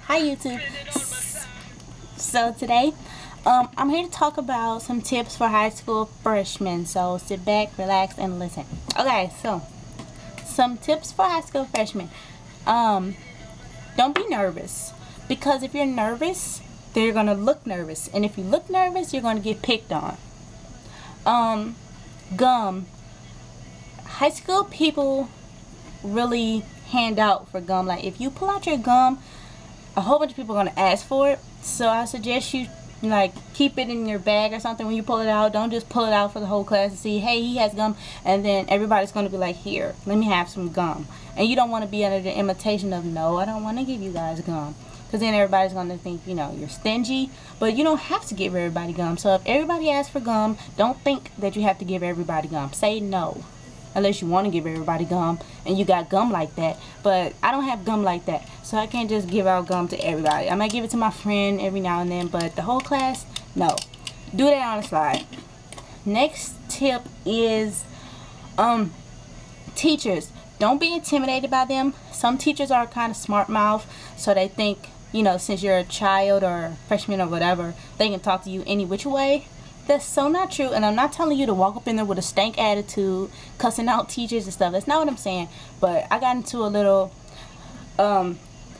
Hi YouTube. So today I'm here to talk about some tips for high school freshmen. So sit back, relax, and listen. Okay, so some tips for high school freshmen. Don't be nervous, because if you're nervous, they're gonna look nervous, and if you look nervous, you're gonna get picked on. Gum. High school people really hand out for gum. Like if you pull out your gum, a whole bunch of people are gonna ask for it. So I suggest you like keep it in your bag or something when you pull it out. Don't just pull it out for the whole class to see, hey, he has gum, and then everybody's gonna be like, here, let me have some gum. And you don't want to be under the imitation of, no, I don't want to give you guys gum, because then everybody's gonna think, you know, you're stingy. But you don't have to give everybody gum. So if everybody asks for gum, don't think that you have to give everybody gum. Say no, unless you want to give everybody gum and you got gum like that. But I don't have gum like that, so I can't just give out gum to everybody. I might give it to my friend every now and then, but the whole class, no. Do that on the slide. Next tip is teachers. Don't be intimidated by them. Some teachers are kind of smart mouth, so they think, you know, since you're a child or a freshman or whatever, they can talk to you any which way. That's so not true. And I'm not telling you to walk up in there with a stank attitude, cussing out teachers and stuff. That's not what I'm saying. But I got into a little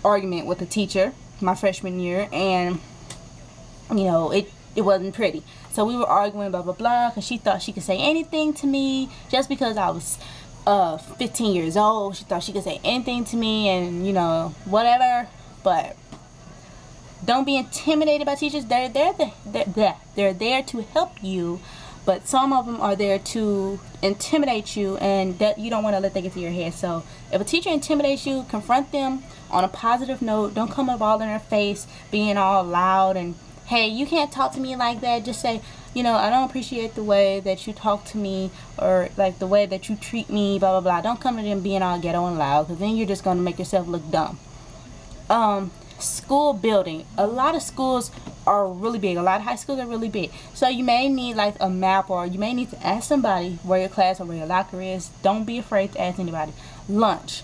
argument with a teacher my freshman year, and you know, it wasn't pretty. So we were arguing, blah blah blah, because she thought she could say anything to me just because I was 15 years old. She thought she could say anything to me, and you know, whatever. But don't be intimidated by teachers. They're there to help you, but some of them are there to intimidate you, and that you don't want to let that get to your head. So if a teacher intimidates you, confront them on a positive note. Don't come up all in their face being all loud and, hey, you can't talk to me like that. Just say, you know, I don't appreciate the way that you talk to me, or like the way that you treat me, blah blah blah. Don't come to them being all ghetto and loud, because then you're just going to make yourself look dumb. School building. A lot of schools are really big. A lot of high schools are really big. So you may need like a map, or you may need to ask somebody where your class or where your locker is. Don't be afraid to ask anybody. Lunch.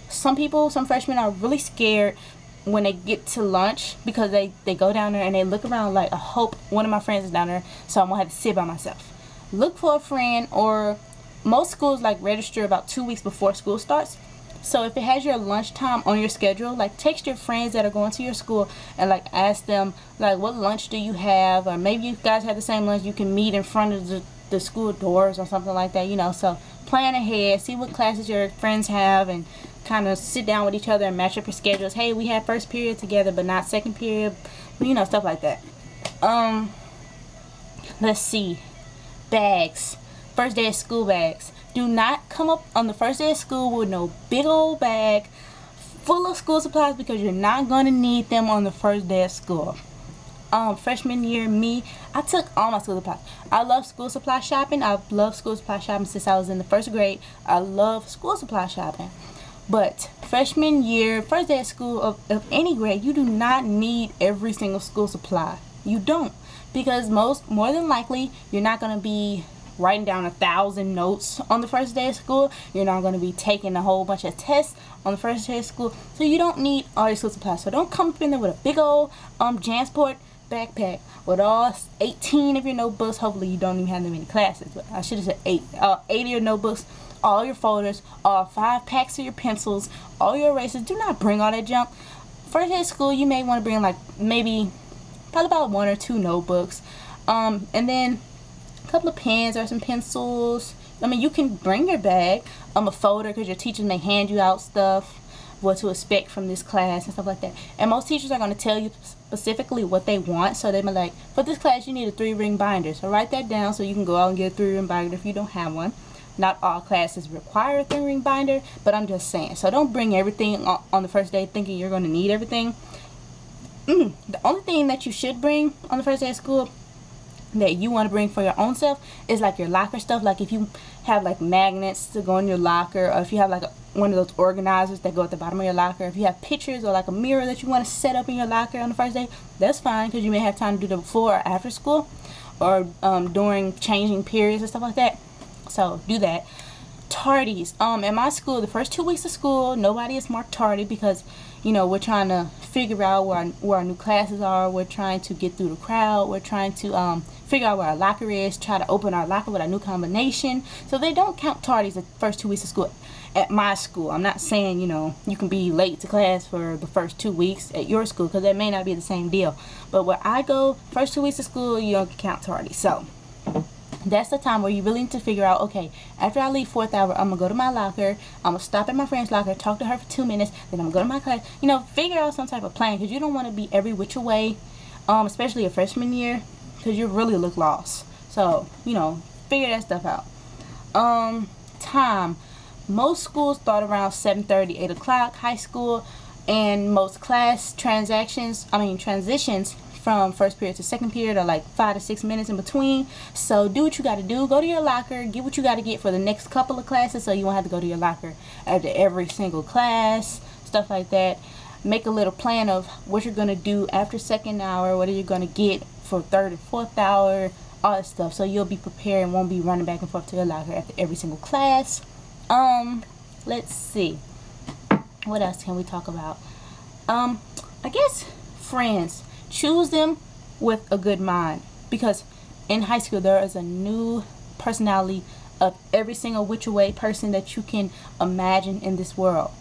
Some freshmen are really scared when they get to lunch, because they go down there and they look around like, I hope one of my friends is down there, so I'm gonna have to sit by myself. Look for a friend, or most schools like register about 2 weeks before school starts. So if it has your lunchtime on your schedule, like text your friends that are going to your school and like ask them like, what lunch do you have, or maybe you guys have the same lunch, you can meet in front of the school doors or something like that, you know. So plan ahead, see what classes your friends have, and kind of sit down with each other and match up your schedules. Hey, we have first period together but not second period, you know, stuff like that. Let's see. Bags. First day of school bags. Do not come up on the first day of school with no big old bag full of school supplies, because you're not going to need them on the first day of school. Freshman year, I took all my school supplies. I love school supply shopping. I've loved school supply shopping since I was in the first grade. I love school supply shopping. But freshman year, first day of school of any grade, you do not need every single school supply. You don't, because more than likely you're not going to be writing down 1,000 notes on the first day of school. You're not going to be taking a whole bunch of tests on the first day of school, so you don't need all your school supplies. So don't come up in there with a big old JanSport backpack with all 18 of your notebooks. Hopefully you don't even have that many classes, but I should have said 80 of your notebooks, all your folders, all 5 packs of your pencils, all your erasers. Do not bring all that junk. First day of school, you may want to bring like probably about 1 or 2 notebooks, and then a couple of pens or some pencils. I mean, you can bring your bag, a folder, because your teachers may hand you out stuff, what to expect from this class and stuff like that. And most teachers are going to tell you specifically what they want. So they may like, for this class you need a 3-ring binder, so write that down so you can go out and get a 3-ring binder if you don't have one. Not all classes require a 3-ring binder, but I'm just saying. So don't bring everything on the first day thinking you're going to need everything. The only thing that you should bring on the first day of school that you want to bring for your own self is like your locker stuff. Like if you have like magnets to go in your locker, or if you have like one of those organizers that go at the bottom of your locker, if you have pictures or like a mirror that you want to set up in your locker on the first day, that's fine, because you may have time to do that before or after school, or during changing periods and stuff like that. So do that. Tardies. At my school, the first 2 weeks of school, nobody is marked tardy, because You know, we're trying to figure out where our new classes are. We're trying to get through the crowd. We're trying to figure out where our locker is, try to open our locker with our new combination. So they don't count tardies the first 2 weeks of school at my school. I'm not saying, you know, you can be late to class for the first 2 weeks at your school, because that may not be the same deal. But where I go, first 2 weeks of school, you don't count tardies. So that's the time where you really need to figure out, okay, after I leave 4th hour, I'm going to go to my locker, I'm going to stop at my friend's locker, talk to her for 2 minutes, then I'm going to go to my class. You know, figure out some type of plan, because you don't want to be every which way, especially your freshman year, because you really look lost. So, you know, figure that stuff out. Time. Most schools start around 7:30, 8 o'clock, high school, and most class transitions from first period to second period are like 5 to 6 minutes in between. So do what you got to do. Go to your locker, get what you got to get for the next couple of classes, so you won't have to go to your locker after every single class, stuff like that. Make a little plan of what you're going to do after second hour, what are you going to get for third and fourth hour, all that stuff, so you'll be prepared and won't be running back and forth to your locker after every single class. Let's see, what else can we talk about? I guess friends. Choose them with a good mind, because in high school there is a new personality of every single which way person that you can imagine in this world.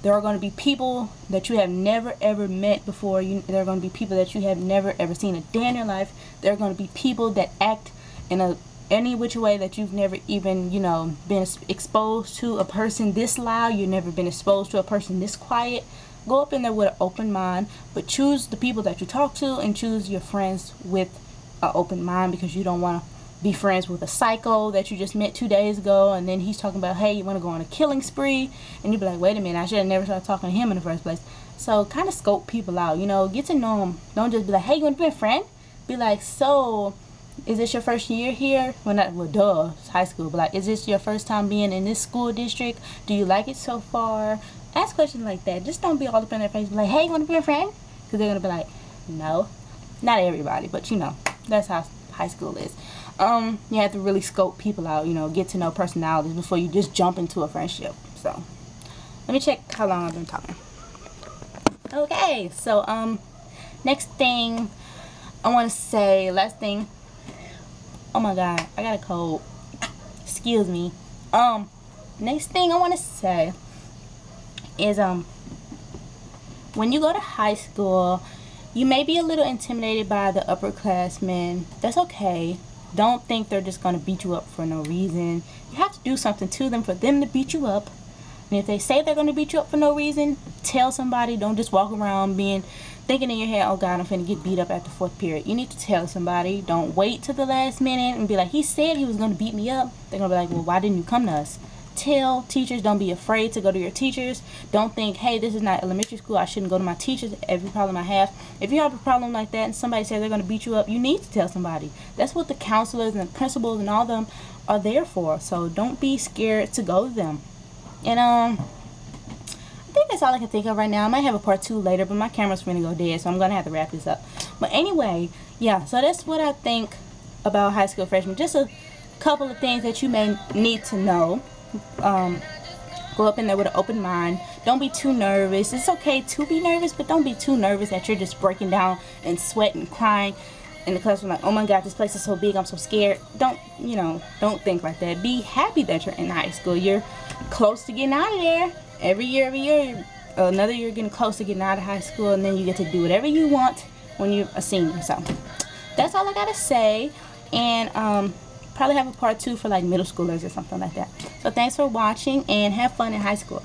There are going to be people that you have never ever met before. There are going to be people that you have never ever seen a day in your life. There are going to be people that act in any which way that you've never even, you know, been exposed to. A person this loud, you've never been exposed to a person this quiet. Go up in there with an open mind, but choose the people that you talk to and choose your friends with an open mind, because you don't want to be friends with a psycho that you just met 2 days ago, and then he's talking about, hey, you want to go on a killing spree, and you'd be like, wait a minute, I should have never started talking to him in the first place. So kind of scope people out, you know, get to know them. Don't just be like, hey, you want to be a friend? Be like, so is this your first year here? Well, duh, it's high school, but like, is this your first time being in this school district? Do you like it so far? Ask questions like that. Just don't be all up in their face, be like, hey, you want to be a friend? Because they're going to be like, no. Not everybody, but you know, that's how high school is. You have to really scope people out, you know, get to know personalities before you just jump into a friendship. So, let me check how long I've been talking. Okay, so, next thing I want to say, last thing. Oh my god, I got a cold. Excuse me. Next thing I want to say is, when you go to high school, you may be a little intimidated by the upperclassmen. That's okay. Don't think they're just going to beat you up for no reason. You have to do something to them for them to beat you up. And if they say they're going to beat you up for no reason, tell somebody. Don't just walk around thinking in your head, oh god, I'm finna get beat up after 4th period. You need to tell somebody. Don't wait till the last minute and be like, he said he was going to beat me up. They're going to be like, well, why didn't you come to us? Tell teachers. Don't be afraid to go to your teachers. Don't think, hey, this is not elementary school, I shouldn't go to my teachers every problem I have. If you have a problem like that and somebody says they're going to beat you up, you need to tell somebody. That's what the counselors and the principals and all of them are there for. So don't be scared to go to them. And I think that's all I can think of right now. I might have a part 2 later, but my camera's going to go dead, so I'm going to have to wrap this up. But anyway, yeah, so that's what I think about high school freshmen. Just a couple of things that you may need to know. Go up in there with an open mind. Don't be too nervous. It's okay to be nervous, but don't be too nervous that you're just breaking down and sweating, crying in the classroom like, oh my god, this place is so big, I'm so scared. Don't don't think like that. Be happy that you're in high school. You're close to getting out of there. Every year, another year getting close to getting out of high school, and then you get to do whatever you want when you're a senior. So that's all I gotta say. And probably have a part 2 for like middle schoolers or something like that. So thanks for watching, and have fun in high school.